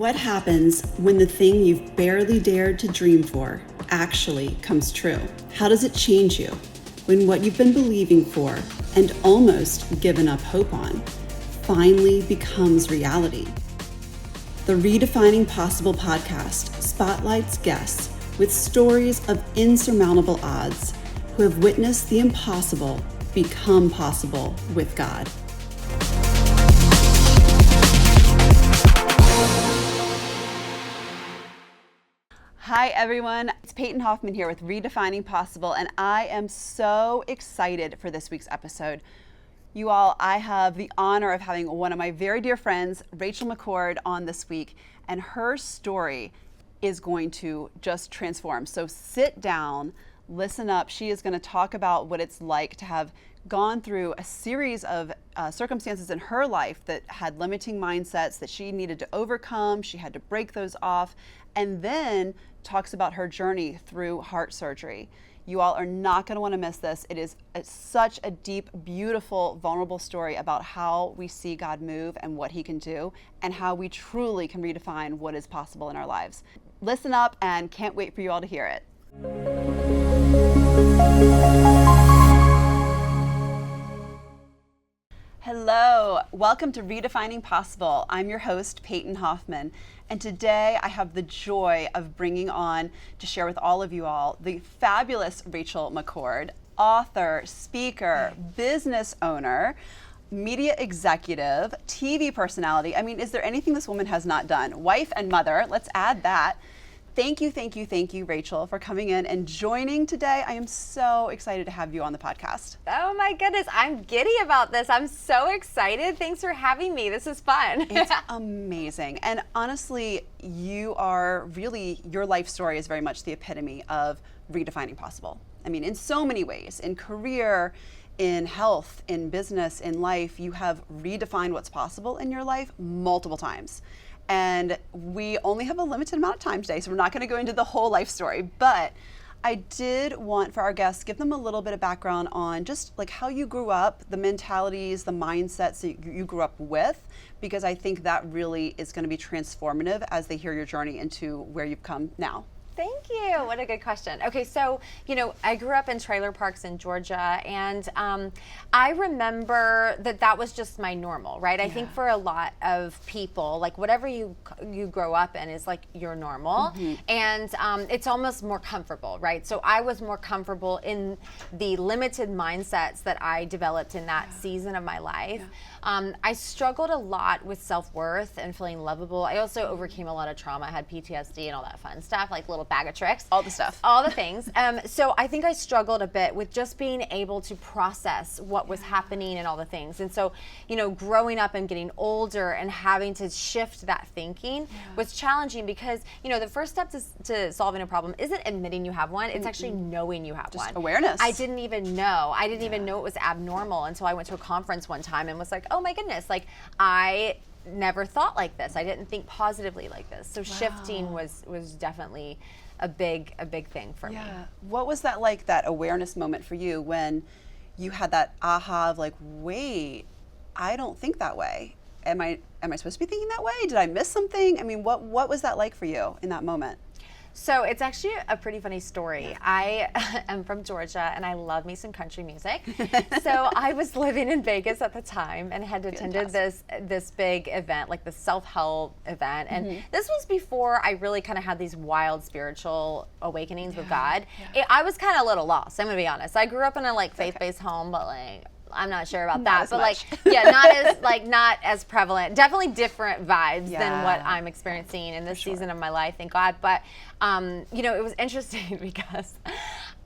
What happens when the thing you've barely dared to dream for actually comes true? How does it change you when what you've been believing for and almost given up hope on finally becomes reality? The Redefining Possible podcast spotlights guests with stories of insurmountable odds who have witnessed the impossible become possible with God. Hi everyone, it's Peyton Hoffman here with Redefining Possible, and I am so excited for this week's episode. You all, I have the honor of having one of my very dear friends, Rachel McCord, on this week, and her story is going to just transform. So sit down, listen up. She is going to talk about what it's like to have gone through a series of circumstances in her life that had limiting mindsets that she needed to overcome. She had to break those off, and then talks about her journey through heart surgery. You all are not going to want to miss this. It is such a deep, beautiful, vulnerable story about how we see God move and what he can do and how we truly can redefine what is possible in our lives. Listen up, and can't wait for you all to hear it. Hello, welcome to Redefining Possible. I'm your host, Peyton Hoffman, and today I have the joy of bringing on to share with all of you all the fabulous Rachel McCord, author, speaker, business owner, media executive, TV personality. I mean, is there anything this woman has not done? Wife and mother, let's add that. Thank you, Rachel, for coming in and joining today. I am so excited to have you on the podcast. Oh my goodness, I'm giddy about this. I'm so excited. Thanks for having me. This is fun. It's amazing. And honestly, your life story is very much the epitome of redefining possible. I mean, in so many ways, in career, in health, in business, in life, you have redefined what's possible in your life multiple times. And we only have a limited amount of time today, so we're not going to go into the whole life story. But I did want for our guests, give them a little bit of background on just like how you grew up, the mentalities, the mindsets that you grew up with, because I think that really is going to be transformative as they hear your journey into where you've come now. Thank you. What a good question. Okay, so, I grew up in trailer parks in Georgia, and I remember that was just my normal, right? Yeah. I think for a lot of people, like whatever you grow up in is like your normal, and it's almost more comfortable, right? So I was more comfortable in the limited mindsets that I developed in that season of my life. Yeah. I struggled a lot with self-worth and feeling lovable. I also overcame a lot of trauma. I had PTSD and all that fun stuff, like little bag of tricks. All the stuff. All the things. So I think I struggled a bit with just being able to process what was happening and all the things. And so, growing up and getting older and having to shift that thinking was challenging because, the first step to solving a problem isn't admitting you have one. It's actually knowing you have one. Just awareness. I didn't even know. I didn't even know it was abnormal until I went to a conference one time and was like, oh my goodness, like I never thought like this. I didn't think positively like this. So shifting was definitely a big thing for me. What was that like, that awareness moment for you when you had that aha of like, wait, I don't think that way. Am I supposed to be thinking that way? Did I miss something? I mean, what was that like for you in that moment? So it's actually a pretty funny story. I am from Georgia and I love me some country music. So I was living in Vegas at the time and had attended this big event, like the self-help event. And this was before I really kind of had these wild spiritual awakenings with God. I was kind of a little lost, I'm gonna be honest. I grew up in a faith-based home, but I'm not sure about that, but not as prevalent. Definitely different vibes than what I'm experiencing in this season of my life, thank God. But it was interesting because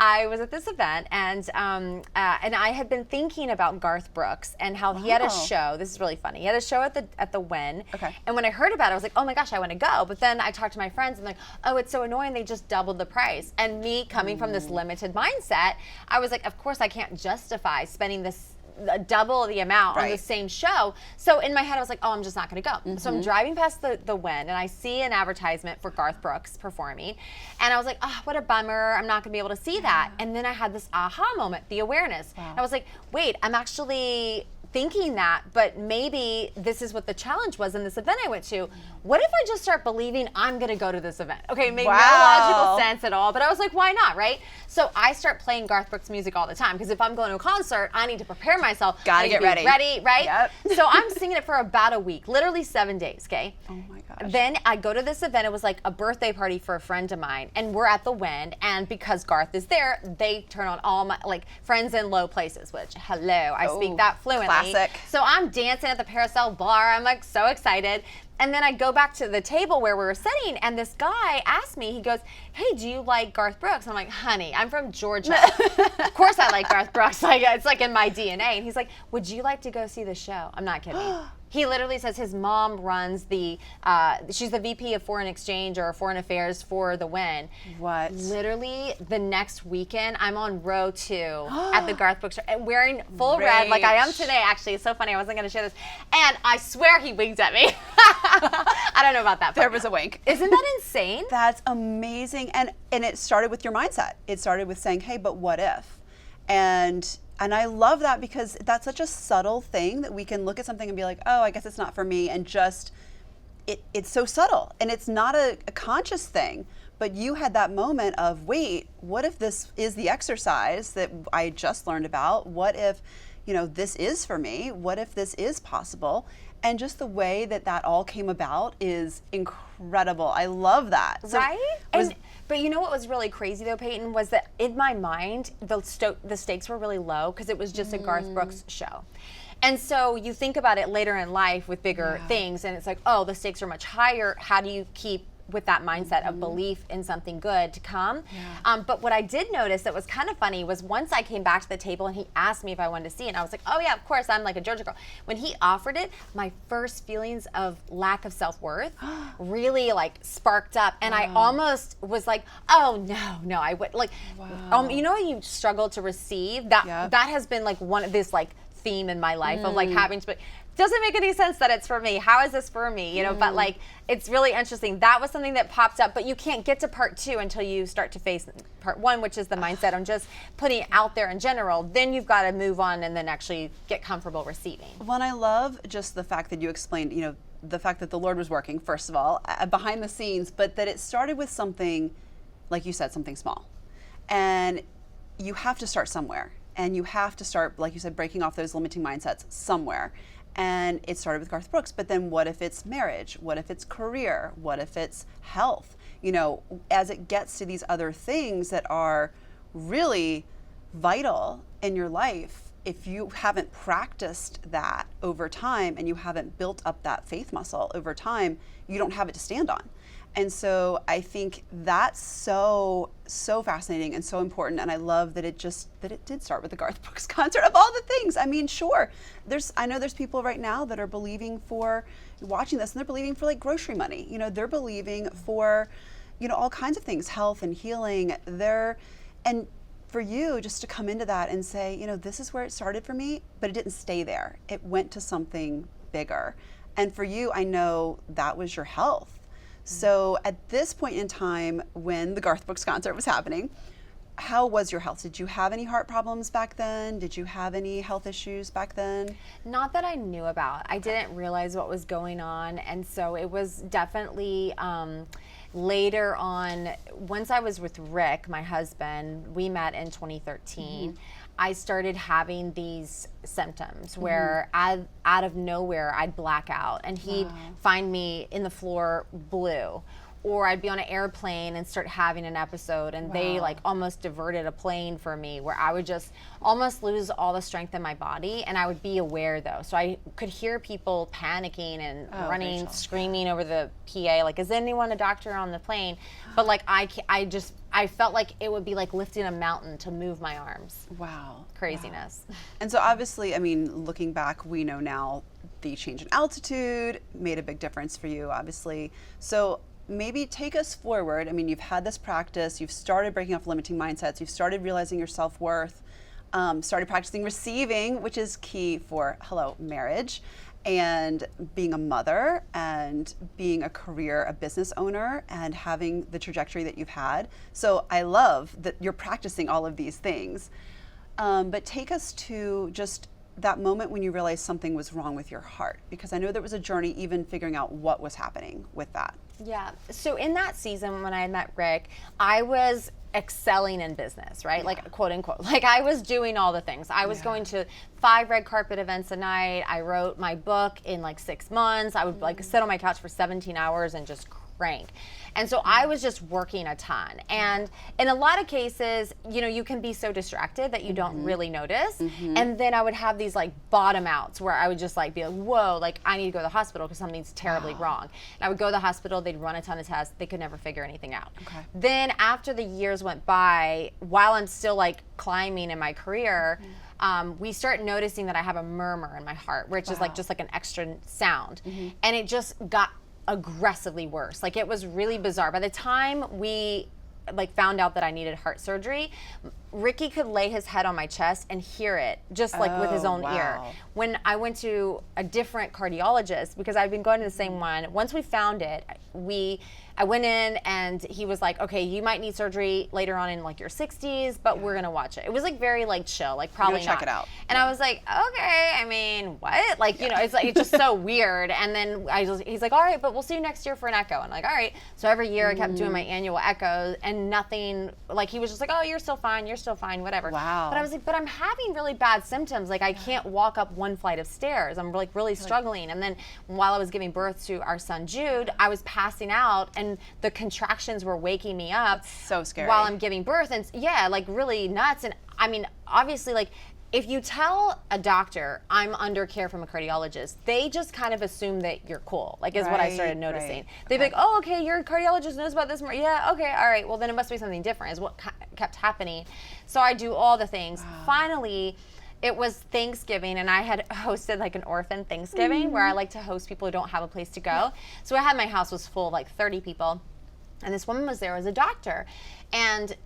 I was at this event and I had been thinking about Garth Brooks and how he had a show. This is really funny. He had a show at the WYNN. Okay. And when I heard about it, I was like, oh my gosh, I want to go. But then I talked to my friends and oh, it's so annoying. They just doubled the price. And me coming from this limited mindset, I was like, of course I can't justify spending this double the amount on the same show. So in my head, I was like, oh, I'm just not going to go. So I'm driving past the WYNN and I see an advertisement for Garth Brooks performing. And I was like, oh, what a bummer. I'm not going to be able to see that. And then I had this aha moment, the awareness. Wow. I was like, wait, I'm actually thinking that, but maybe this is what the challenge was in this event I went to. What if I just start believing I'm going to go to this event? Okay, it made no logical sense at all, but I was like, why not, right? So I start playing Garth Brooks music all the time, because if I'm going to a concert, I need to prepare myself. Gotta get ready. Ready, right? Yep. So I'm singing it for about a week, literally 7 days, okay? Oh my gosh. Then I go to this event. It was like a birthday party for a friend of mine, and we're at the WYNN, and because Garth is there, they turn on all my, like, friends in low places, which, hello, I speak that fluently. Classic. So I'm dancing at the Paracel bar. I'm like so excited. And then I go back to the table where we were sitting, and this guy asked me, he goes, hey, do you like Garth Brooks? I'm like, honey, I'm from Georgia. Of course I like Garth Brooks. Like, it's like in my DNA. And he's like, would you like to go see the show? I'm not kidding. He literally says his mom runs the, she's the VP of Foreign Exchange or Foreign Affairs for the WYNN. What? Literally the next weekend, I'm on row 2 at the Garth Brooks show, wearing full red, like I am today, actually. It's so funny, I wasn't gonna share this. And I swear he winked at me. I don't know about that. There was a wink. Isn't that insane? That's amazing. And it started with your mindset. It started with saying, hey, but what if? And I love that, because that's such a subtle thing that we can look at something and be like, oh, I guess it's not for me, and just, it's so subtle, and it's not a conscious thing, but you had that moment of, wait, what if this is the exercise that I just learned about? What if, this is for me? What if this is possible? And just the way that all came about is incredible. I love that. So right? But you know what was really crazy though, Peyton, was that in my mind, the stakes were really low, because it was just a Garth Brooks show. And so you think about it later in life with bigger things, and it's like, oh, the stakes are much higher. How do you keep with that mindset of belief in something good to come? But what I did notice that was kind of funny was once I came back to the table and he asked me if I wanted to see it, and I was like, oh yeah, of course, I'm like a Georgia girl. When he offered it, my first feelings of lack of self-worth really like sparked up, and I almost was like, oh no, I would like, you know, you struggle to receive that. That has been like one of this like theme in my life of like having to be, doesn't make any sense that it's for me. How is this for me? But like, it's really interesting. That was something that popped up, but you can't get to part 2 until you start to face part 1, which is the mindset on just putting it out there in general. Then you've got to move on and then actually get comfortable receiving. Well, and I love just the fact that you explained, the fact that the Lord was working, first of all, behind the scenes, but that it started with something, like you said, something small. And you have to start somewhere. And you have to start, like you said, breaking off those limiting mindsets somewhere. And it started with Garth Brooks, but then what if it's marriage? What if it's career? What if it's health? As it gets to these other things that are really vital in your life, if you haven't practiced that over time and you haven't built up that faith muscle over time, you don't have it to stand on. And so I think that's so fascinating and so important. And I love that it did start with the Garth Brooks concert of all the things. I mean, sure, I know there's people right now that are believing for, watching this, and they're believing for like grocery money. They're believing for, all kinds of things, health and healing. And for you just to come into that and say, this is where it started for me, but it didn't stay there. It went to something bigger. And for you, I know that was your health. So at this point in time, when the Garth Brooks concert was happening, how was your health? Did you have any heart problems back then? Did you have any health issues back then? Not that I knew about. I didn't realize what was going on. And so it was definitely later on, once I was with Rick, my husband, we met in 2013. I started having these symptoms where out of nowhere I'd black out, and he'd find me in the floor blue, or I'd be on an airplane and start having an episode, and they like almost diverted a plane for me, where I would just almost lose all the strength in my body, and I would be aware though. So I could hear people panicking and running, Rachel, screaming over the PA, like, is anyone a doctor on the plane? But like I felt like it would be like lifting a mountain to move my arms. Wow. Craziness. Wow. And so obviously, I mean, looking back, we know now the change in altitude made a big difference for you, obviously. So maybe take us forward. I mean, you've had this practice, you've started breaking off limiting mindsets, you've started realizing your self-worth, started practicing receiving, which is key for, marriage, and being a mother, and being a business owner, and having the trajectory that you've had. So I love that you're practicing all of these things. But take us to just that moment when you realized something was wrong with your heart? Because I know there was a journey even figuring out what was happening with that. Yeah. So in that season when I had met Rick, I was excelling in business, right? Like, quote unquote. Like, I was doing all the things. I was going to 5 red carpet events a night. I wrote my book in like 6 months. I would like sit on my couch for 17 hours and just crank. And so I was just working a ton. And in a lot of cases, you know, you can be so distracted that you don't really notice. And then I would have these like bottom outs where I would just like be like, whoa, like I need to go to the hospital because something's terribly wrong. And I would go to the hospital, they'd run a ton of tests, they could never figure anything out. Then after the years went by, while I'm still like climbing in my career, we start noticing that I have a murmur in my heart, which is like just like an extra sound. And it just got aggressively worse. Like, it was really bizarre. By the time we like found out that I needed heart surgery, Ricky could lay his head on my chest and hear it just like with his own ear. When I went to a different cardiologist, because I'd been going to the same one, once we found it, I went in and he was like, okay, you might need surgery later on in like your 60s, but we're gonna watch it. It was like very like chill, like probably not. Check it out. And I was like, okay, I mean, what? Like, you know, it's like, it's just so weird. And then he's like, all right, but we'll see you next year for an echo. And I'm like, all right. So every year I kept doing my annual echoes and nothing, like he was just like, oh, you're still fine, whatever. Wow. But I was like, but I'm having really bad symptoms. Like, I can't walk up 1 flight of stairs. I'm like really struggling. And then while I was giving birth to our son Jude, I was passing out and the contractions were waking me up. That's so scary. While I'm giving birth. And yeah, like really nuts. And I mean, obviously, like, if you tell a doctor I'm under care from a cardiologist, they just kind of assume that you're cool, like is what I started noticing. They'd be like, oh, okay, your cardiologist knows about this more. Yeah, okay, all right, well then it must be something different is what kept happening. So I do all the things. Finally, it was Thanksgiving and I had hosted like an orphan Thanksgiving where I like to host people who don't have a place to go. So I had, my house was full, like 30 people. And this woman was there as a doctor. And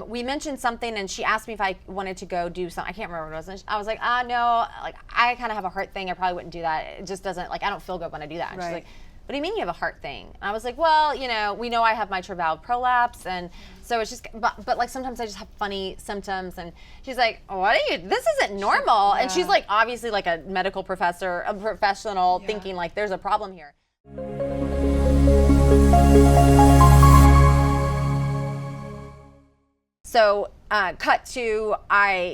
we mentioned something and she asked me if I wanted to go do something. I can't remember what it was. And I was like, no, like I kind of have a heart thing. I probably wouldn't do that. It just doesn't, like, I don't feel good when I do that. And she's like, what do you mean you have a heart thing? And I was like, well, you know, we know I have mitral valve prolapse. And so it's just, but like sometimes I just have funny symptoms. And she's like, what are you, this isn't normal. And she's like, obviously like a medical professor, a professional thinking like there's a problem here. So cut to,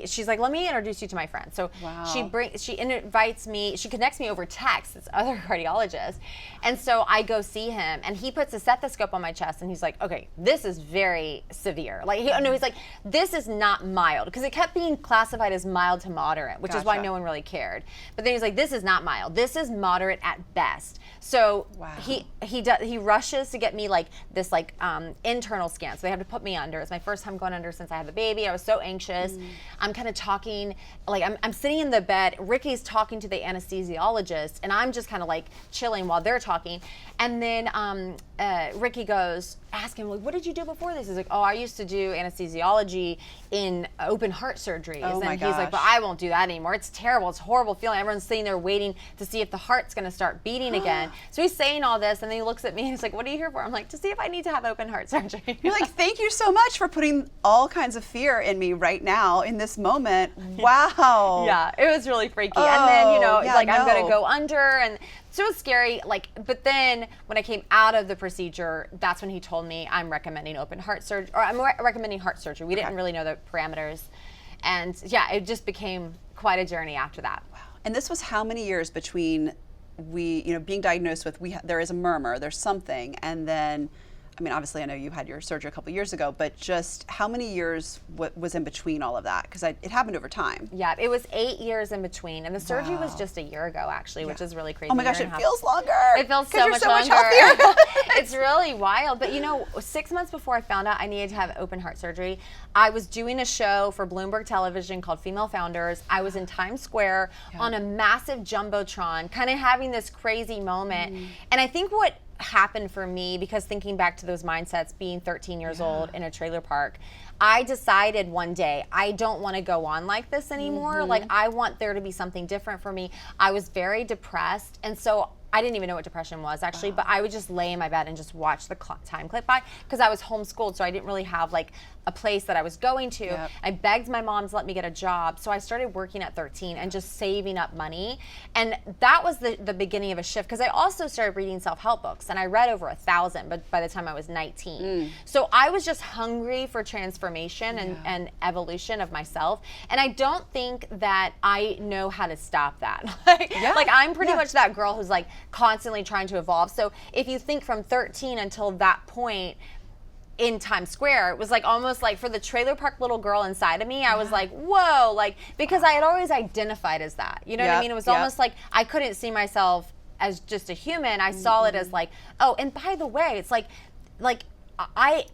she's like, let me introduce you to my friend. So she invites me, she connects me over text, this other cardiologist. And so I go see him and he puts a stethoscope on my chest and he's like, okay, this is very severe. Like, he's like, this is not mild. Because it kept being classified as mild to moderate, which is why no one really cared. But then he's like, this is not mild. This is moderate at best. So he rushes to get me like this like internal scan. So they have to put me under. It's my first time going under since I had the baby. I was so anxious. I'm kind of talking, like I'm sitting in the bed. Ricky's talking to the anesthesiologist, and I'm just kind of like chilling while they're talking. And then Ricky goes, ask him, like, what did you do before this? He's like, oh, I used to do anesthesiology in open heart surgeries. And he's like, but I won't do that anymore. It's terrible. It's a horrible feeling. Everyone's sitting there waiting to see if the heart's going to start beating again. So he's saying all this, and then he looks at me and he's like, what are you here for? I'm like, to see if I need to have open heart surgery. You're like, thank you so much for putting all kinds of fear in me right now in this moment. Wow. Yeah, it was really freaky. And then, you know, it's like, I'm going to go under. And so it was scary. Like, but then when I came out of the procedure, that's when he told me I'm recommending open heart surgery, or I'm recommending heart surgery. We didn't really know the parameters. And yeah, it just became quite a journey after that. Wow. And this was how many years between being diagnosed with, there is a murmur, there's something, and then, I mean, obviously I know you had your surgery a couple years ago, but just how many years was in between all of that? Because it happened over time. Yeah, it was 8 years in between, and the surgery was just a year ago, actually, which is really crazy. Oh my gosh, it feels longer. It feels so much longer. It's really wild. But you know, 6 months before I found out I needed to have open heart surgery, I was doing a show for Bloomberg Television called Female Founders. I was in Times Square on a massive Jumbotron, kind of having this crazy moment. And I think what happened for me, because thinking back to those mindsets, being 13 years old in a trailer park, I decided one day I don't want to go on like this anymore. Like, I want there to be something different for me. I was very depressed, and so I didn't even know what depression was actually, but I would just lay in my bed and just watch the time clip by, because I was homeschooled, so I didn't really have like a place that I was going to. Yep. I begged my mom to let me get a job, so I started working at 13 and just saving up money. And that was the beginning of a shift, because I also started reading self-help books, and I read over 1,000 but by the time I was 19. So I was just hungry for transformation and evolution of myself. And I don't think that I know how to stop that. Like I'm pretty much that girl who's like constantly trying to evolve. So if you think from 13 until that point in Times Square, it was like almost like for the trailer park little girl inside of me, I was like, whoa, like, because I had always identified as that. You know what I mean? It was almost like I couldn't see myself as just a human. I saw it as like, oh, and by the way, it's like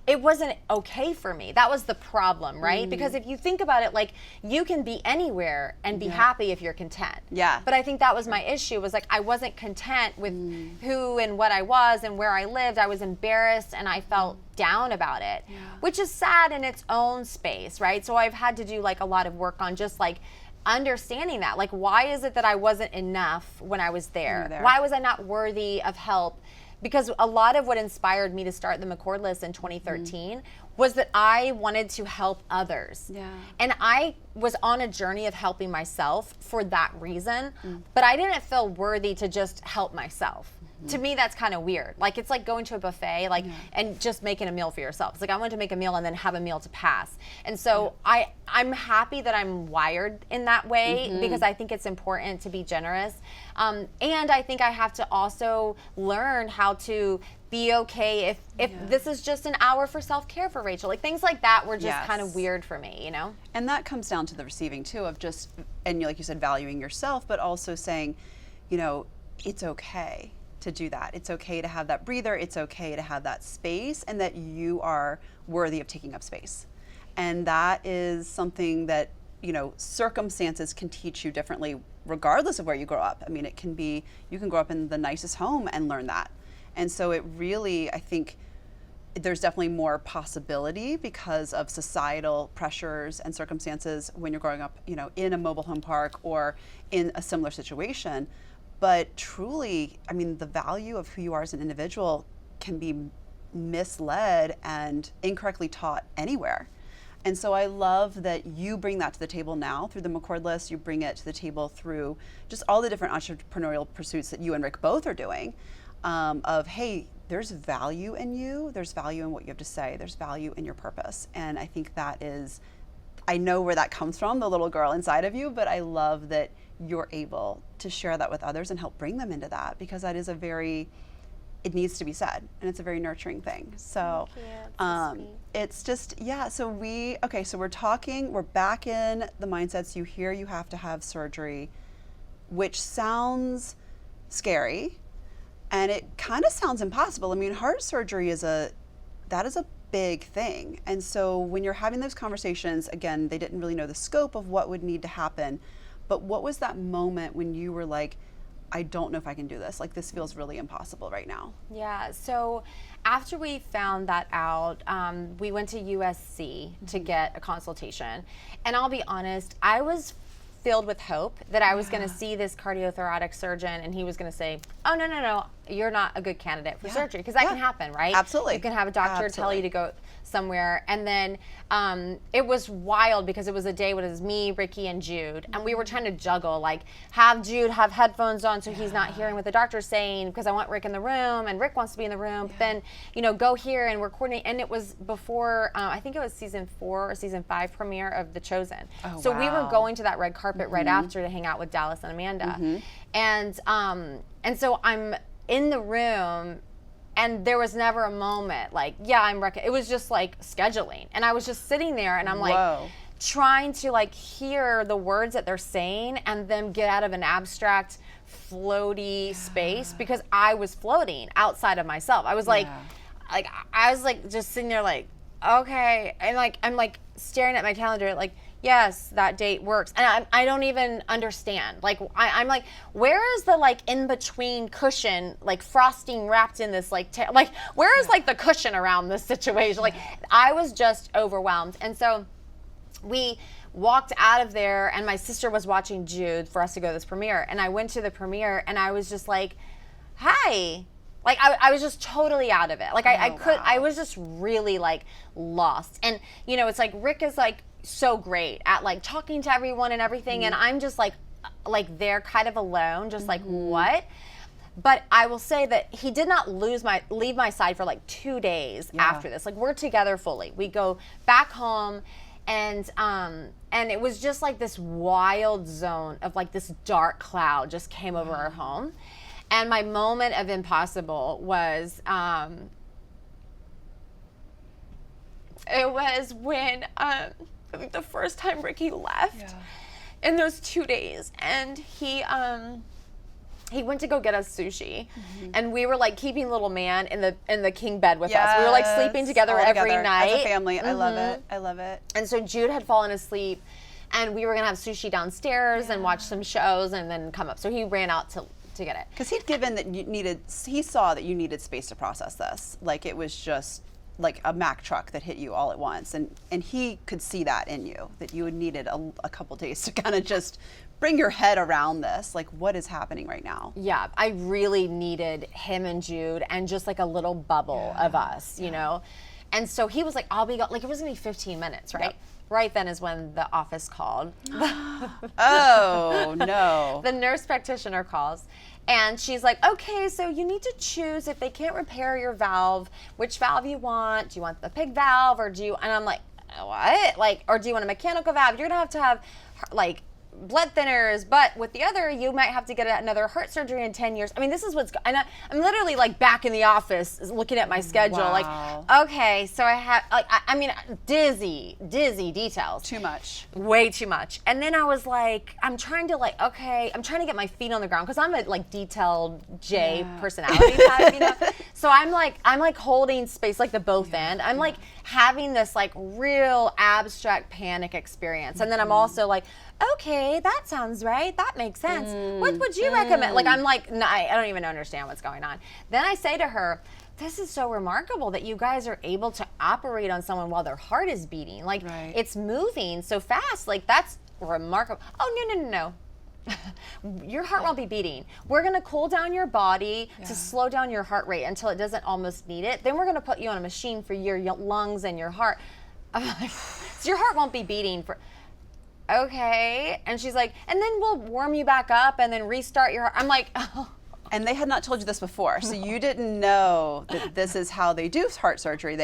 it wasn't okay for me. That was the problem, right? Because if you think about it, like, you can be anywhere and be happy if you're content. Yeah. But I think that was my issue, was like I wasn't content with who and what I was and where I lived. I was embarrassed and I felt down about it, which is sad in its own space, right? So I've had to do like a lot of work on just like understanding that, like, why is it that I wasn't enough when I was there? Why was I not worthy of help? Because a lot of what inspired me to start the McCord list in 2013 was that I wanted to help others. And I was on a journey of helping myself for that reason, but I didn't feel worthy to just help myself. To me, that's kind of weird. Like, it's like going to a buffet, like, and just making a meal for yourself. It's like, I want to make a meal and then have a meal to pass. And so I'm happy that I'm wired in that way, because I think it's important to be generous. And I think I have to also learn how to be okay if this is just an hour for self-care for Rachel. Like, things like that were just kind of weird for me, you know? And that comes down to the receiving too, of just, and like you said, valuing yourself, but also saying, you know, it's okay to do that. It's okay to have that breather. It's okay to have that space, and that you are worthy of taking up space. And that is something that, you know, circumstances can teach you differently regardless of where you grow up. I mean, it can be, you can grow up in the nicest home and learn that. And so it really, I think there's definitely more possibility because of societal pressures and circumstances when you're growing up, you know, in a mobile home park or in a similar situation. But truly, I mean, the value of who you are as an individual can be misled and incorrectly taught anywhere. And so I love that you bring that to the table now through the McCord list. You bring it to the table through just all the different entrepreneurial pursuits that you and Rick both are doing, of, hey, there's value in you. There's value in what you have to say. There's value in your purpose. And I think that is, I know where that comes from, the little girl inside of you, but I love that you're able to share that with others and help bring them into that, because that is a very, it needs to be said, and it's a very nurturing thing. So it's just, so we're talking, we're back in the mindsets. You hear you have to have surgery, which sounds scary, and it kind of sounds impossible. I mean, heart surgery is a big thing. And so when you're having those conversations, again, they didn't really know the scope of what would need to happen. But what was that moment when you were like, I don't know if I can do this. Like, this feels really impossible right now. Yeah, so after we found that out, we went to USC to get a consultation. And I'll be honest, I was filled with hope that I was going to see this cardiothoracic surgeon and he was going to say, oh, no, you're not a good candidate for surgery. Because that can happen, right? Absolutely. You can have a doctor tell you to go somewhere. And then it was wild because it was a day when it was me, Ricky, and Jude. And we were trying to juggle, like, have Jude have headphones on so he's not hearing what the doctor's saying, because I want Rick in the room and Rick wants to be in the room. But then, you know, go here and we're coordinating. And it was before, I think it was season 4 or season 5 premiere of The Chosen. Oh, so we were going to that red carpet right after to hang out with Dallas and Amanda. And so I'm in the room, and there was never a moment like, it was just like scheduling. And I was just sitting there and I'm like trying to like hear the words that they're saying and then get out of an abstract floaty space, because I was floating outside of myself. I was like I was like just sitting there like, okay. And like, I'm like staring at my calendar like, yes, that date works. And I don't even understand. Like, I'm like, where is the like in between cushion, like frosting wrapped in this like, where is like the cushion around this situation? Like, I was just overwhelmed. And so we walked out of there, and my sister was watching Jude for us to go to this premiere. And I went to the premiere, and I was just like, hi. Like I was just totally out of it. Like I was just really like lost. And you know, it's like Rick is like so great at like talking to everyone and everything, and I'm just like there kind of alone, just like what? But I will say that he did not leave my side for like 2 days after this. Like we're together fully. We go back home, and it was just like this wild zone of like this dark cloud just came over our home. And my moment of impossible was, it was when, the first time Ricky left in those 2 days, and he went to go get us sushi, and we were like keeping little man in the king bed with us. We were like sleeping together every night as a family. I love it. I love it. And so Jude had fallen asleep, and we were gonna have sushi downstairs and watch some shows and then come up. So he ran out to get it. Because he saw that you needed space to process this. Like it was just like a Mack truck that hit you all at once. And he could see that in you, that you needed a couple days to kind of just bring your head around this. Like what is happening right now? Yeah, I really needed him and Jude and just like a little bubble of us, you know? And so he was like, I'll be gone. Like it was gonna be 15 minutes, right? Yep. Right then is when the office called. Oh, no. The nurse practitioner calls, and she's like, okay, so you need to choose if they can't repair your valve, which valve you want. Do you want the pig valve, or do you, and I'm like, what? Like, or do you want a mechanical valve? You're gonna have, like, blood thinners, but with the other, you might have to get another heart surgery in 10 years. I mean, this is and I'm literally like back in the office looking at my schedule, like, okay, so I have, like, I mean, dizzy details. Too much. Way too much. And then I was like, I'm trying to get my feet on the ground, because I'm a like detailed J personality type, you know? So I'm like holding space, like the both end. I'm like having this like real abstract panic experience. And then I'm also like, okay, that sounds right. That makes sense. What would you recommend? Like, I'm like, no, I don't even understand what's going on. Then I say to her, this is so remarkable that you guys are able to operate on someone while their heart is beating. Like, it's moving so fast. Like, that's remarkable. Oh, no. Your heart won't be beating. We're going to cool down your body to slow down your heart rate until it doesn't almost need it. Then we're going to put you on a machine for your lungs and your heart. I'm like, so your heart won't be beating for... Okay. And she's like, and then we'll warm you back up and then restart your heart. I'm like, oh. And they had not told you this before, so you didn't know that this is how they do heart surgery.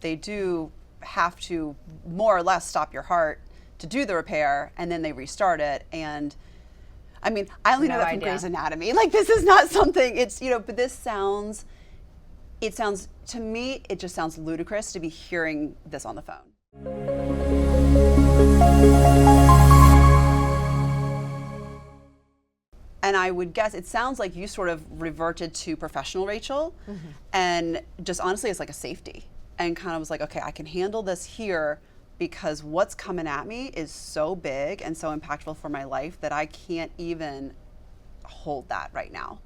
They do have to more or less stop your heart to do the repair, and then they restart it. And I mean, I only know that from Grey's Anatomy. Like, this is not something, it's, you know, but it sounds, to me, it just sounds ludicrous to be hearing this on the phone. And I would guess, it sounds like you sort of reverted to professional Rachel, and just honestly, it's like a safety, and kind of was like, okay, I can handle this here because what's coming at me is so big and so impactful for my life that I can't even hold that right now.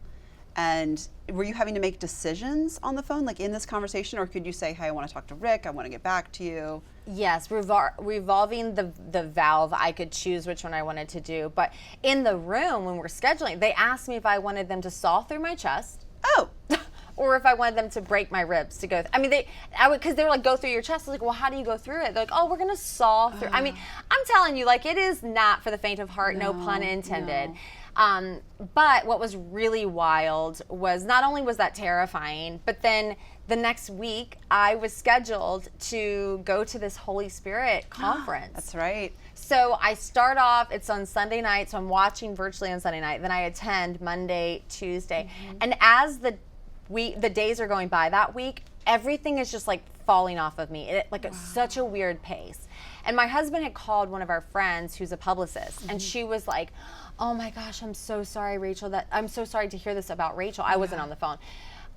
And were you having to make decisions on the phone, like in this conversation, or could you say, hey, I want to talk to Rick, I want to get back to you? Yes, revolving the valve, I could choose which one I wanted to do. But in the room, when we're scheduling, they asked me if I wanted them to saw through my chest. Oh. Or if I wanted them to break my ribs to go. I mean, because they were like, go through your chest. I was like, well, how do you go through it? They're like, oh, we're gonna saw through. I mean, I'm telling you, like, it is not for the faint of heart, no pun intended. No. But what was really wild was not only was that terrifying, but then the next week I was scheduled to go to this Holy Spirit conference. That's right. So I start off, it's on Sunday night, so I'm watching virtually on Sunday night. Then I attend Monday, Tuesday. And as the days are going by that week, everything is just like falling off of me. It's such a weird pace. And my husband had called one of our friends who's a publicist, and she was like, oh my gosh, I'm so sorry, Rachel, I'm so sorry to hear this about Rachel. I wasn't on the phone.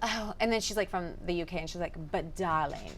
Oh, and then she's like from the UK, and she's like, but darling,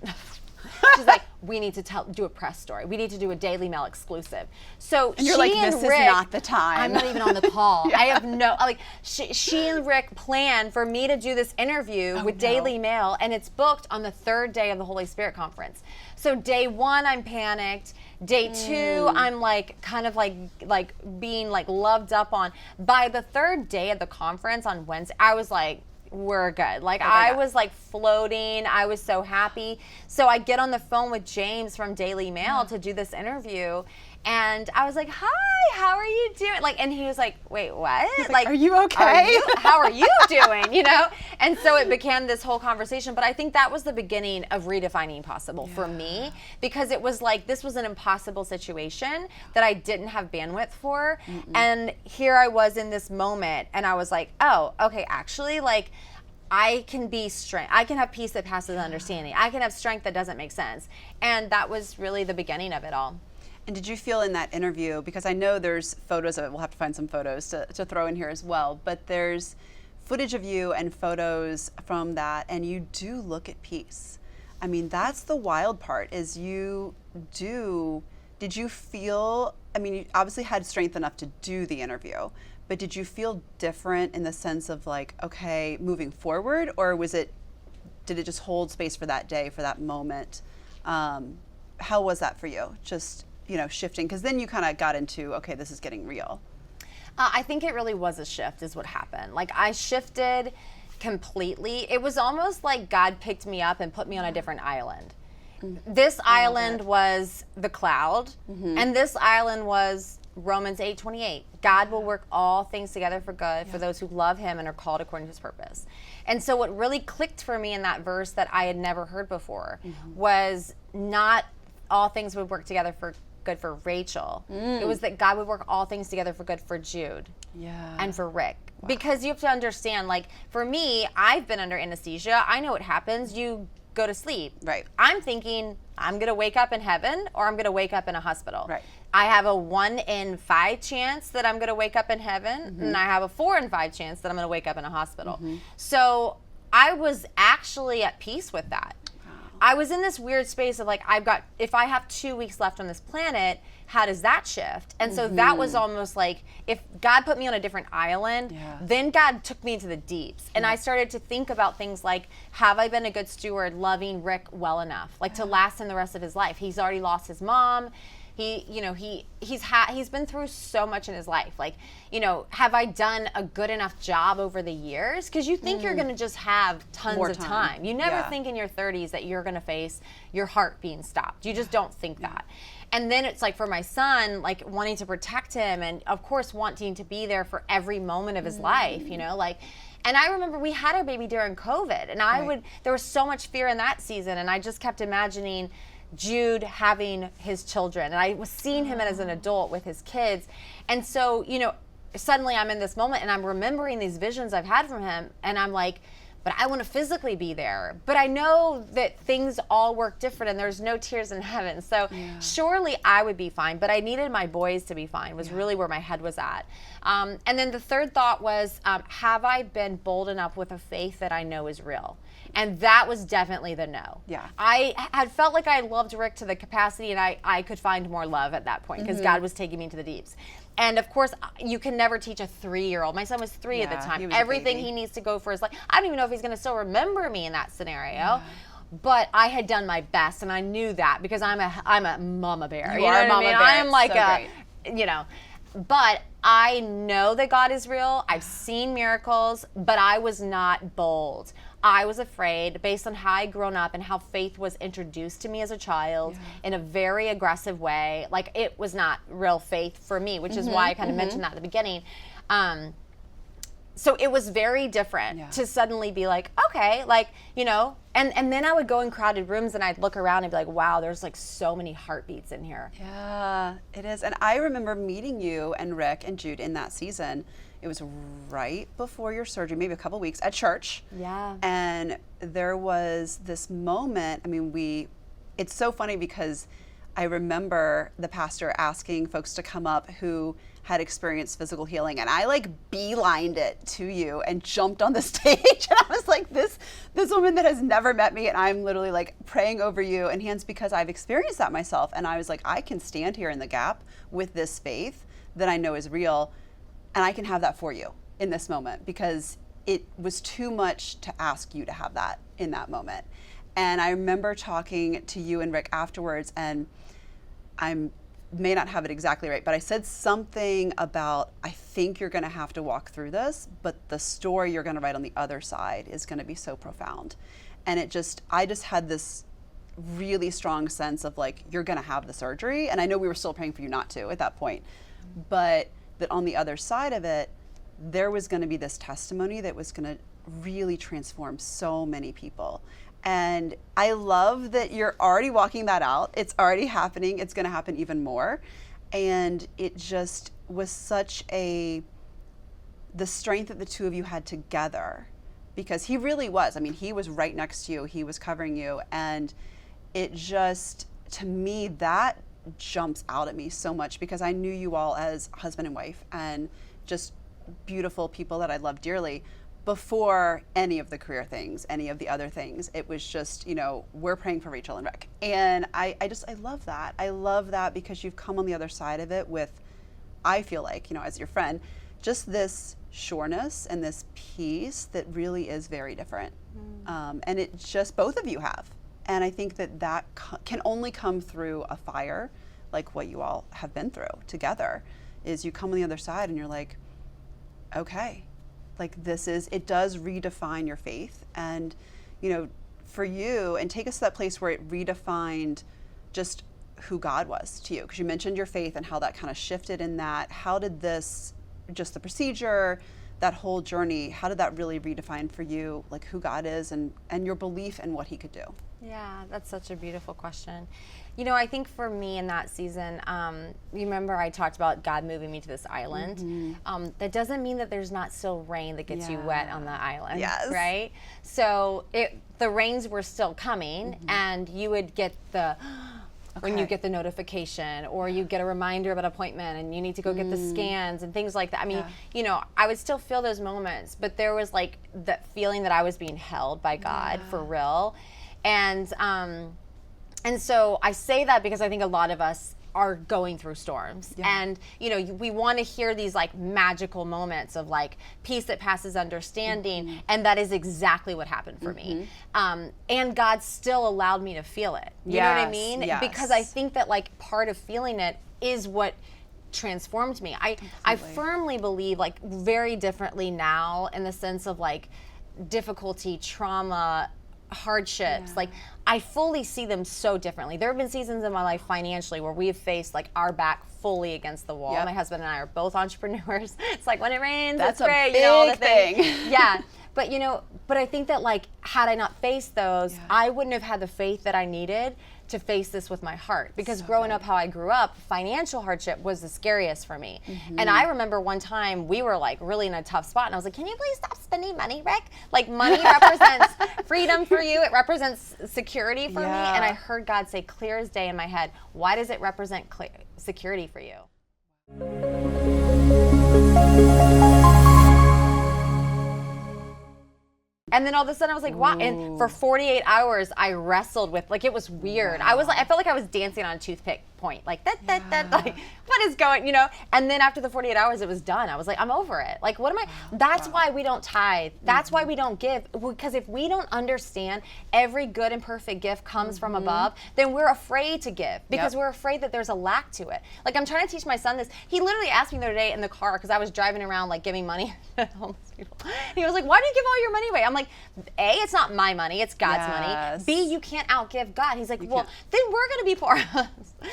she's like, we need to do a press story. We need to do a Daily Mail exclusive. So and you're like, this is not the time. I'm not even on the call. I have she and Rick planned for me to do this interview with Daily Mail, and it's booked on the third day of the Holy Spirit conference. So day one, I'm panicked. Day two, I'm like kind of like being like loved up on. By the third day of the conference on Wednesday, I was like, we're good. Like Okay, I yeah. was like floating. I was so happy. So I get on the phone with James from Daily Mail to do this interview. And I was like, hi, how are you doing? Like, and he was like, wait, what? Like, are you okay? How are you doing? You know? And so it became this whole conversation. But I think that was the beginning of redefining possible for me, because it was like, this was an impossible situation that I didn't have bandwidth for. And here I was in this moment, and I was like, oh, okay, actually, like, I can be strength. I can have peace that passes understanding. I can have strength that doesn't make sense. And that was really the beginning of it all. And did you feel in that interview, because I know there's photos of it, we'll have to find some photos to throw in here as well, but there's footage of you and photos from that, and you do look at peace. I mean, that's the wild part, is did you feel, I mean, you obviously had strength enough to do the interview, but did you feel different in the sense of like, okay, moving forward, or did it just hold space for that day, for that moment? How was that for you? Just, shifting, because then you kind of got into, okay, this is getting real. I think it really was a shift is what happened. Like I shifted completely. It was almost like God picked me up and put me on a different island. This island was the cloud, and this island was Romans 8:28. God will work all things together for good for those who love him and are called according to his purpose. And so what really clicked for me in that verse that I had never heard before was not all things would work together for good for Rachel. It was that God would work all things together for good for Jude and for Rick. Wow. Because you have to understand, like for me, I've been under anesthesia. I know what happens. You go to sleep. Right. I'm thinking I'm going to wake up in heaven or I'm going to wake up in a hospital. Right. I have a 1 in 5 chance that I'm going to wake up in heaven, and I have a 4 in 5 chance that I'm going to wake up in a hospital. So I was actually at peace with that. I was in this weird space of like, if I have 2 weeks left on this planet, how does that shift? And so that was almost like, if God put me on a different island, then God took me into the deeps. And I started to think about things like, have I been a good steward loving Rick well enough? Like to last him the rest of his life. He's already lost his mom. He's been through so much in his life. Like, have I done a good enough job over the years? Because you think you're going to just have tons More of time. You never think in your 30s that you're going to face your heart being stopped. You just don't think that. And then it's like for my son, like wanting to protect him and of course wanting to be there for every moment of his life, and I remember we had our baby during COVID, and there was so much fear in that season, and I just kept imagining Jude having his children, and I was seeing him as an adult with his kids. And so, suddenly I'm in this moment and I'm remembering these visions I've had from him, and I'm like, but I want to physically be there. But I know that things all work different and there's no tears in heaven. So surely I would be fine, but I needed my boys to be fine was really where my head was at. And then the third thought was, have I been bold enough with a faith that I know is real? And that was definitely the no. Yeah. I had felt like I loved Rick to the capacity, and I could find more love at that point because God was taking me into the deeps. And of course, you can never teach a 3-year-old. My son was 3 at the time. Everything he needs to go for is like, I don't even know if he's going to still remember me in that scenario. But I had done my best, and I knew that because I'm a mama bear. You are a mama bear. I am like so But I know that God is real. I've seen miracles, but I was not bold. I was afraid based on how I'd grown up and how faith was introduced to me as a child in a very aggressive way. Like it was not real faith for me, which is why I kind of mentioned that at the beginning. So it was very different to suddenly be like, okay, like, and then I would go in crowded rooms and I'd look around and be like, wow, there's like so many heartbeats in here. Yeah, it is. And I remember meeting you and Rick and Jude in that season. It was right before your surgery, maybe a couple weeks at church. Yeah. And there was this moment, it's so funny because I remember the pastor asking folks to come up who had experienced physical healing, and I like beelined it to you and jumped on the stage, and I was like, this woman that has never met me, and I'm literally like praying over you and hands, because I've experienced that myself, and I was like, I can stand here in the gap with this faith that I know is real, and I can have that for you in this moment, because it was too much to ask you to have that in that moment. And I remember talking to you and Rick afterwards, and I'm may not have it exactly right, but I said something about, I think you're going to have to walk through this, but the story you're going to write on the other side is going to be so profound. And I just had this really strong sense of like, you're going to have the surgery. And I know we were still praying for you not to at that point, but that on the other side of it, there was going to be this testimony that was going to really transform so many people. And I love that you're already walking that out. It's already happening. It's going to happen even more. And it just was such the strength that the two of you had together, because he really was. I mean, he was right next to you. He was covering you. And it just, to me, that jumps out at me so much, because I knew you all as husband and wife and just beautiful people that I love dearly before any of the career things, any of the other things. It was just, we're praying for Rachel and Rick. And I love that. I love that because you've come on the other side of it with, I feel like, as your friend, just this sureness and this peace that really is very different. And it just, both of you have. And I think that can only come through a fire like what you all have been through together, is you come on the other side and you're like, okay, like it does redefine your faith. And, for you, and take us to that place where it redefined just who God was to you. Because you mentioned your faith and how that kind of shifted in that. How did just the procedure, that whole journey, how did that really redefine for you, like who God is and your belief in what he could do? Yeah, that's such a beautiful question. I think for me in that season, you remember I talked about God moving me to this island. That doesn't mean that there's not still rain that gets you wet on the island, right? So the rains were still coming, and you would get when you get the notification, or you get a reminder of an appointment and you need to go get the scans and things like that. I mean, I would still feel those moments, but there was like that feeling that I was being held by God for real. And so I say that because I think a lot of us are going through storms, and we want to hear these like magical moments of like peace that passes understanding, and that is exactly what happened for me. And God still allowed me to feel it. You know what I mean? Yes. Because I think that like part of feeling it is what transformed me. I firmly believe, like, very differently now, in the sense of like difficulty, trauma, hardships, like I fully see them so differently. There have been seasons in my life financially where we have faced like our back fully against the wall. My husband and I are both entrepreneurs. It's like when it rains, that's it's great, big all the thing. Yeah. But but I think that like had I not faced those, I wouldn't have had the faith that I needed to face this with my heart. Because growing up how I grew up, financial hardship was the scariest for me. And I remember one time we were like really in a tough spot, and I was like, can you please stop spending money, Rick? Like, money represents freedom for you. It represents security for me. And I heard God say clear as day in my head, why does it represent security for you? And then all of a sudden I was like, wow. And for 48 hours, I wrestled with, like, it was weird. I felt like I was dancing on a toothpick point, like that, like, what is going, And then after the 48 hours, it was done. I was like, I'm over it. Like, what am I? That's why we don't tithe. That's why we don't give. Because if we don't understand every good and perfect gift comes from above, then we're afraid to give, because we're afraid that there's a lack to it. Like, I'm trying to teach my son this. He literally asked me the other day in the car, because I was driving around like giving money to homeless people. He was like, why do you give all your money away? I'm like, A, it's not my money, it's God's money. B, you can't outgive God. He's like, well, then we're going to be poor.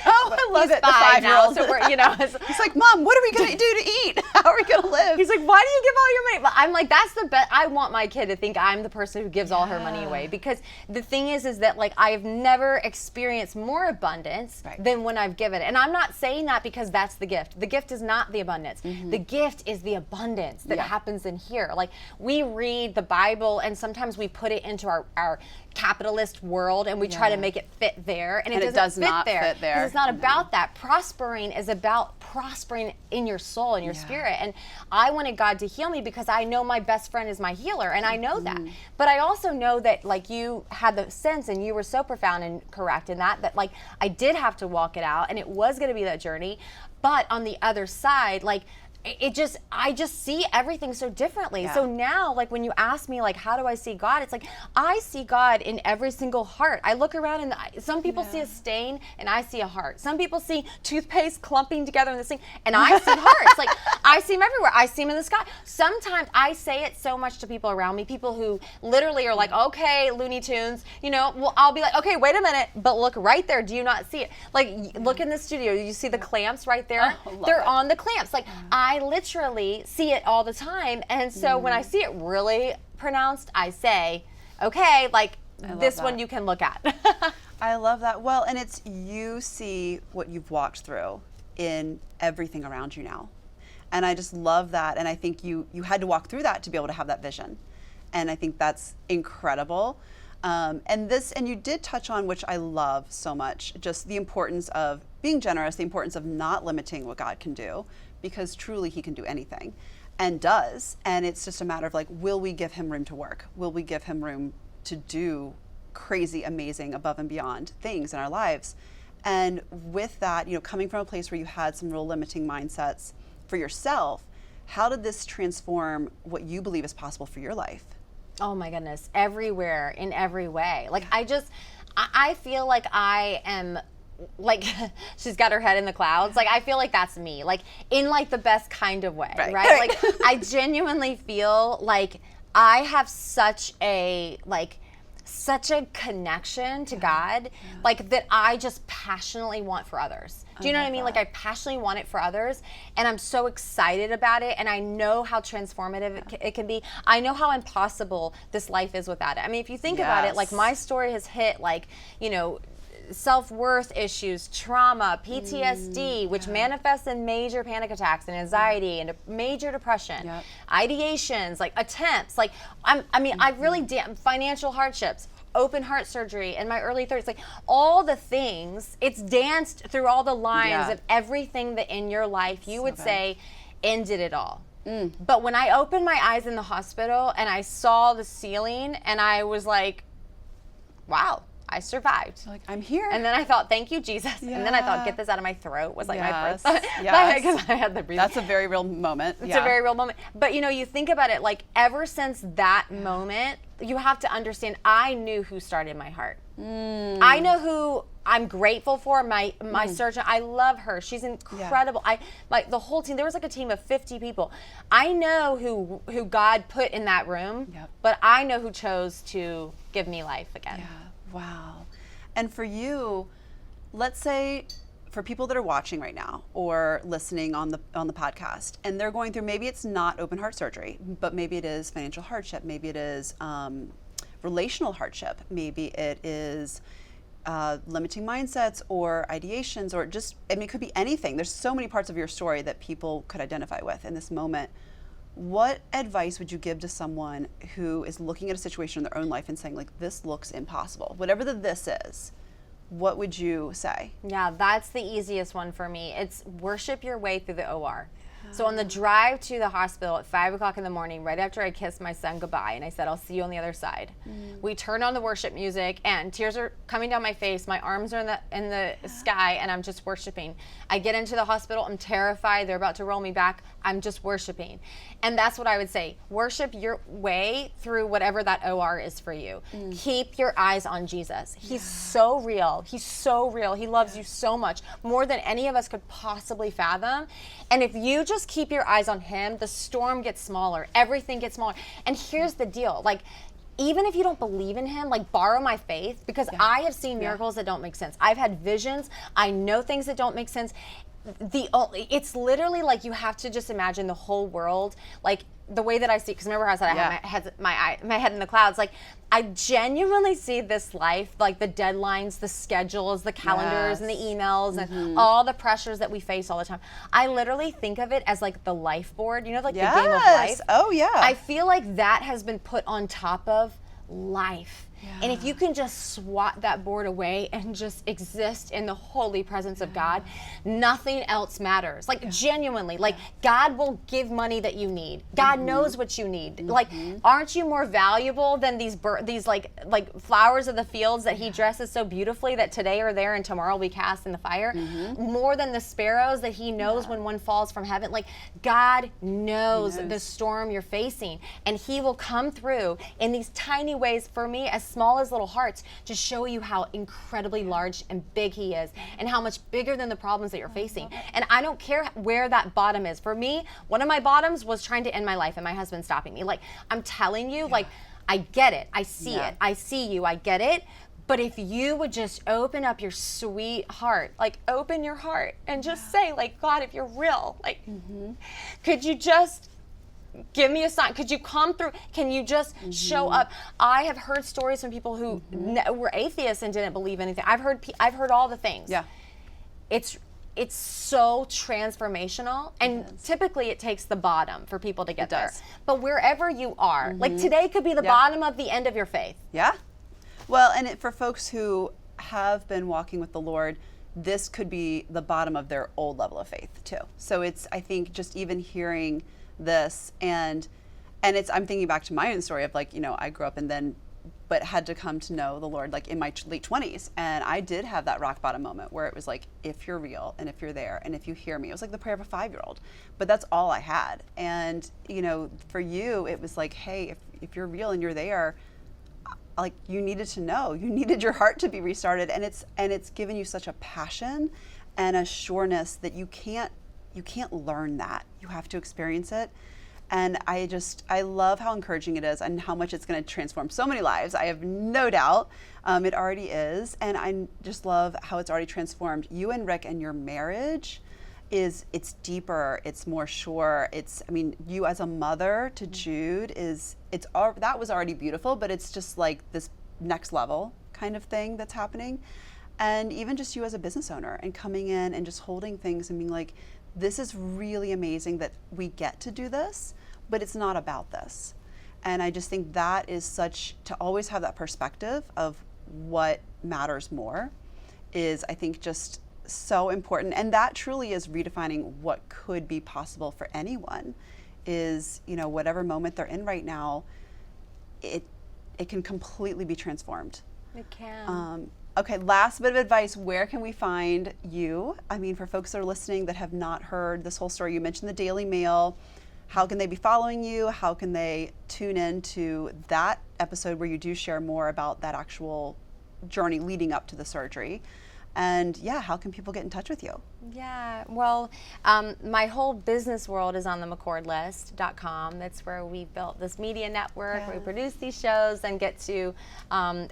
Oh, I love it. The 5-year-old. So we're, He's like, Mom, what are we going to do to eat? How are we going to live? He's like, why do you give all your money? But I'm like, that's the best. I want my kid to think I'm the person who gives all her money away. Because the thing is that like I've never experienced more abundance than when I've given. And I'm not saying that because that's the gift. The gift is not the abundance. The gift is the abundance that happens in here. Like, we read the Bible and sometimes we put it into our capitalist world and we try to make it fit there, and it does not fit there. Because it's not about that. Prospering is about prospering in your soul and your spirit. And I wanted God to heal me because I know my best friend is my healer, and I know that. But I also know that, like, you had the sense, and you were so profound and correct in that like I did have to walk it out, and it was going to be that journey. But on the other side, like, I just see everything so differently. Yeah. So now, like when you ask me, like, how do I see God? It's like, I see God in every single heart. I look around and some people see a stain and I see a heart. Some people see toothpaste clumping together in this thing and I see hearts. Like, I see them everywhere. I see them in the sky. Sometimes I say it so much to people around me, people who literally are like, okay, Looney Tunes, you know, well, I'll be like, okay, wait a minute, but look right there. Do you not see it? Like, look in the studio. You see the clamps right there? They're on the clamps. Like, I literally see it all the time. And so when I see it really pronounced, I say, okay, like this one you can look at. I love that. Well, and it's, you see what you've walked through in everything around you now. And I just love that. And I think you had to walk through that to be able to have that vision. And I think that's incredible. And you did touch on, which I love so much, just the importance of being generous, the importance of not limiting what God can do, because truly he can do anything and does. And it's just a matter of like, will we give him room to work? Will we give him room to do crazy, amazing, above and beyond things in our lives? And with that, you know, coming from a place where you had some real limiting mindsets for yourself, how did this transform what you believe is possible for your life? Oh my goodness, everywhere, in every way. Like, I feel like I am, like, she's got her head in the clouds. Like, I feel like that's me, like, in like the best kind of way, right? Like, I genuinely feel like I have such a connection to God, like, that I just passionately want for others. Do you know what I mean? Like, I passionately want it for others, and I'm so excited about it, and I know how transformative it can be. I know how impossible this life is without it. I mean, if you think about it, like, my story has hit, like, you know, self-worth issues, trauma, PTSD, which manifests in major panic attacks and anxiety and major depression, ideations, like attempts, like I really financial hardships, open heart surgery in my early 30s, like all the things. It's danced through all the lines of everything that in your life you would say ended it all. But when I opened my eyes in the hospital and I saw the ceiling and I was like, wow, I survived. Like, I'm here. And then I thought, thank you, Jesus. And then I thought, get this out of my throat was like my first thought. Yes. Because I had the breathing. That's a very real moment. It's a very real moment. But you know, you think about it, like ever since that moment, you have to understand, I knew who started my heart. I know who I'm grateful for, my surgeon. I love her. She's incredible. I like the whole team. There was like a team of 50 people. I know who God put in that room, but I know who chose to give me life again. Yeah. Wow. And for you, let's say for people that are watching right now or listening on the podcast, and they're going through, maybe it's not open heart surgery, but maybe it is financial hardship, maybe it is relational hardship, maybe it is limiting mindsets or ideations, or just, I mean, it could be anything. There's so many parts of your story that people could identify with in this moment. What advice would you give to someone who is looking at a situation in their own life and saying, like, this looks impossible? Whatever this is, what would you say? Yeah, that's the easiest one for me. It's worship your way through the OR. So on the drive to the hospital at 5 o'clock in the morning, right after I kissed my son goodbye, and I said, I'll see you on the other side. We turned on the worship music, and tears are coming down my face. My arms are in the sky, and I'm just worshiping. I get into the hospital. I'm terrified. They're about to roll me back. I'm just worshiping. And that's what I would say. Worship your way through whatever that OR is for you. Keep your eyes on Jesus. He's so real. He's so real. He loves you so much, more than any of us could possibly fathom. And if you just keep your eyes on him, the storm gets smaller. Everything gets smaller. And here's the deal. Like, even if you don't believe in him, like, borrow my faith, because I have seen miracles that don't make sense. I've had visions. I know things that don't make sense. It's literally like you have to just imagine the whole world, like the way that I see, because remember how I said I had my head in the clouds. Like, I genuinely see this life, like the deadlines, the schedules, the calendars, and the emails, and all the pressures that we face all the time. I literally think of it as like the life board, you know, like the game of life. Oh yeah. I feel like that has been put on top of life. And if you can just swat that board away and just exist in the holy presence of God, nothing else matters. Like genuinely, like God will give money that you need. God knows what you need. Like, aren't you more valuable than these like flowers of the fields that he dresses so beautifully that today are there and tomorrow will be cast in the fire? More than the sparrows that he knows when one falls from heaven. Like, God knows the storm you're facing, and he will come through in these tiny ways, for me, as small as little hearts, to show you how incredibly large and big he is, and how much bigger than the problems that you're facing. And I don't care where that bottom is. For me, one of my bottoms was trying to end my life and my husband stopping me. Like, I'm telling you, like, I get it. I see it. I see you. I get it. But if you would just open up your sweet heart, like open your heart and just say, like, God, if you're real, like, could you just give me a sign? Could you come through? Can you just show up? I have heard stories from people who were atheists and didn't believe anything. I've heard all the things. Yeah. It's so transformational, and typically it takes the bottom for people to get there. But wherever you are, like today could be the bottom of the end of your faith. Yeah. Well, and for folks who have been walking with the Lord, this could be the bottom of their old level of faith too. So it's, I think, just even hearing this and it's, I'm thinking back to my own story of, like, you know, I grew up but had to come to know the Lord like in my late 20s, and I did have that rock bottom moment where it was like, if you're real and if you're there and if you hear me. It was like the prayer of a 5-year-old, but that's all I had. And, you know, for you, it was like, hey, if you're real and you're there, like, you needed to know, you needed your heart to be restarted, and it's given you such a passion and a sureness that you can't learn that. You have to experience it. And I love how encouraging it is and how much it's going to transform so many lives. I have no doubt it already is. And I just love how it's already transformed you and Rick, and your marriage it's deeper, it's more sure. I mean, you as a mother to Jude that was already beautiful, but it's just like this next level kind of thing that's happening. And even just you as a business owner and coming in and just holding things and being like, this is really amazing that we get to do this, but it's not about this. And I just think that is to always have that perspective of what matters more is, I think, just so important. And that truly is redefining what could be possible for anyone is, you know, whatever moment they're in right now, it can completely be transformed. It can. Okay, last bit of advice, where can we find you? I mean, for folks that are listening that have not heard this whole story, you mentioned the Daily Mail. How can they be following you? How can they tune in to that episode where you do share more about that actual journey leading up to the surgery? And yeah, how can people get in touch with you? Yeah, well, my whole business world is on the McCordlist.com. That's where we built this media network, where we produce these shows and get to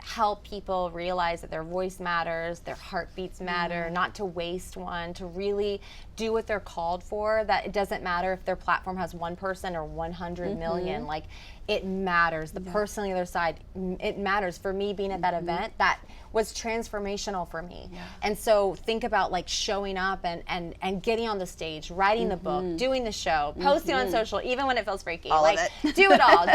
help people realize that their voice matters, their heartbeats matter, not to waste one, to really do what they're called for, that it doesn't matter if their platform has one person or 100 million. Like, it matters. The person on the other side, it matters. For me, being at that event, that was transformational for me. And so think about, like, showing up and getting on the stage, writing the book, doing the show, posting on social, even when it feels freaky. All like, of it. do it all.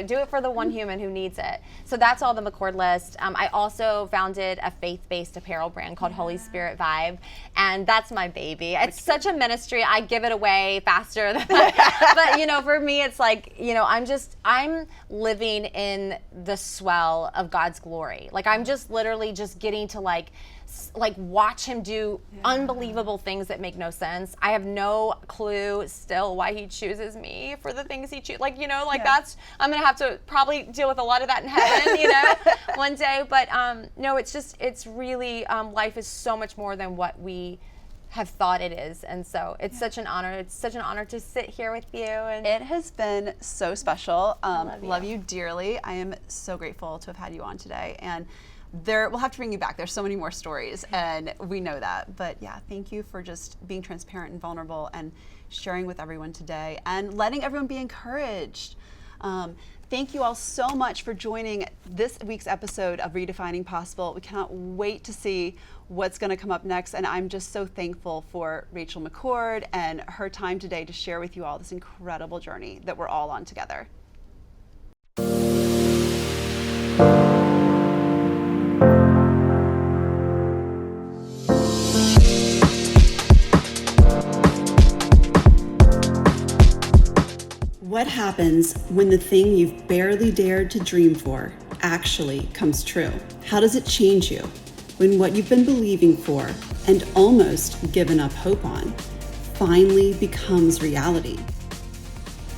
Do it for the one human who needs it. So that's all the McCord List. I also founded a faith-based apparel brand called Holy Spirit Vibe, and that's my baby. It's such a ministry. I give it away faster than but, you know, for me, it's like, you know, I'm living in the swell of God's glory. Like, I'm just literally just getting to like watch him do unbelievable things that make no sense. I have no clue still why he chooses me for the things he chooses. Like, you know, like that's, I'm gonna have to probably deal with a lot of that in heaven, you know, one day. But no, it's really, life is so much more than what we have thought it is, and so it's such an honor. It's such an honor to sit here with you. And it has been so special. Love you dearly. I am so grateful to have had you on today, and we'll have to bring you back. There's so many more stories, and we know that. But yeah, thank you for just being transparent and vulnerable and sharing with everyone today and letting everyone be encouraged. Thank you all so much for joining this week's episode of Redefining Possible. We cannot wait to see what's going to come up next, and I'm just so thankful for Rachel McCord and her time today to share with you all this incredible journey that we're all on together. happens when the thing you've barely dared to dream for actually comes true? How does it change you when what you've been believing for and almost given up hope on finally becomes reality?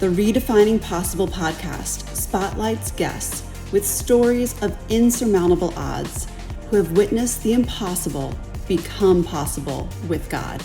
The Redefining Possible podcast spotlights guests with stories of insurmountable odds who have witnessed the impossible become possible with God.